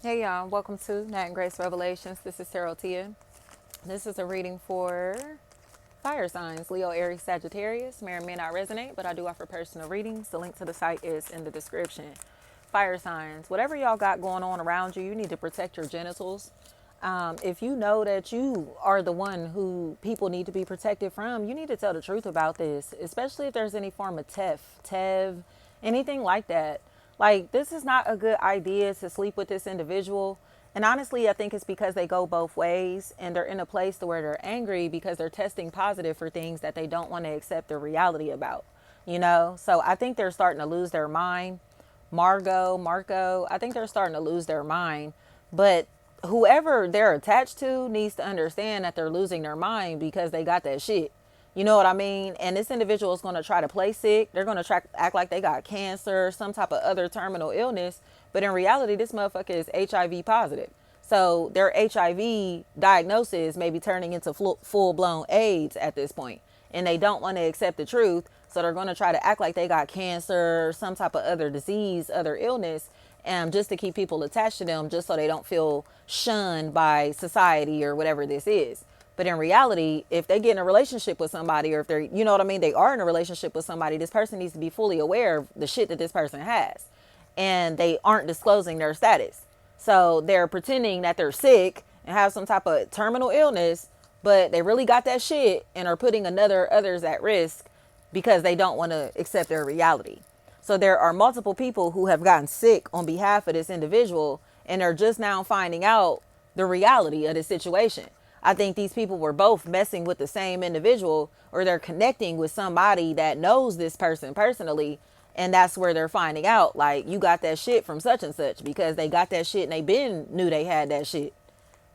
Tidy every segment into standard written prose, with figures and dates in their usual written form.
Hey y'all, welcome to Nat and Grace Revelations. This is Tarot Tia. This is a reading for fire signs, Leo, Aries, Sagittarius. May or may not resonate, but I do offer personal readings. The link to the site is in the description. Fire signs, whatever y'all got going on around you, you need to protect your genitals. If you know that you are the one who people need to be protected from, you need to tell the truth about this, especially if there's any form of tev, anything like that. Like, this is not a good idea to sleep with this individual. And honestly, I think it's because they go both ways and they're in a place to where they're angry because they're testing positive for things that they don't want to accept the reality about, you know? So I think they're starting to lose their mind. Marco, I think they're starting to lose their mind. But whoever they're attached to needs to understand that they're losing their mind because they got that shit. You know what I mean? And this individual is going to try to play sick. They're going to try act like they got cancer, some type of other terminal illness. But in reality, this motherfucker is HIV positive. So their HIV diagnosis may be turning into full blown AIDS at this point, and they don't want to accept the truth. So they're going to try to act like they got cancer, or some type of other disease, other illness, just to keep people attached to them, just so they don't feel shunned by society or whatever this is. But in reality, if they get in a relationship with somebody, or if they're, you know what I mean, they are in a relationship with somebody, this person needs to be fully aware of the shit that this person has. And they aren't disclosing their status. So they're pretending that they're sick and have some type of terminal illness, but they really got that shit and are putting others at risk because they don't want to accept their reality. So there are multiple people who have gotten sick on behalf of this individual, and they're just now finding out the reality of the situation. I think these people were both messing with the same individual, or they're connecting with somebody that knows this person personally, and that's where they're finding out, like, you got that shit from such and such, because they got that shit and they been knew they had that shit.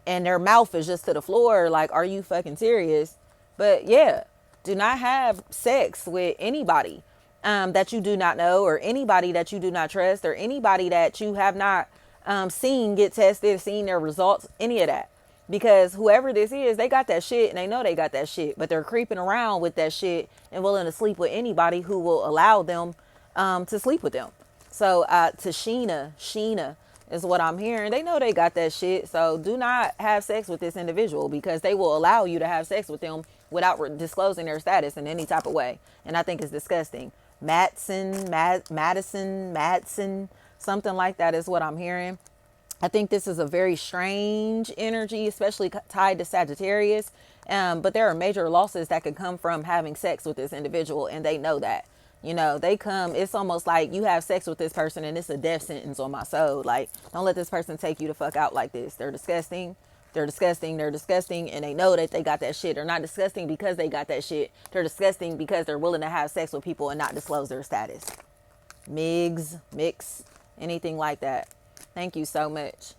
And their mouth is just to the floor, like, are you fucking serious? But yeah, do not have sex with anybody that you do not know, or anybody that you do not trust, or anybody that you have not seen get tested, seen their results, any of that. Because whoever this is, they got that shit and they know they got that shit, but they're creeping around with that shit and willing to sleep with anybody who will allow them to sleep with them. So to Sheena is what I'm hearing. They know they got that shit. So do not have sex with this individual, because they will allow you to have sex with them without disclosing their status in any type of way. And I think it's disgusting. Madison, something like that is what I'm hearing. I think this is a very strange energy, especially tied to Sagittarius. But there are major losses that could come from having sex with this individual, and they know that. You know, they come, it's almost like you have sex with this person and it's a death sentence on my soul. Like, don't let this person take you to fuck out like this. They're disgusting. They're disgusting. They're disgusting. And they know that they got that shit. They're not disgusting because they got that shit. They're disgusting because they're willing to have sex with people and not disclose their status. Mix, anything like that. Thank you so much.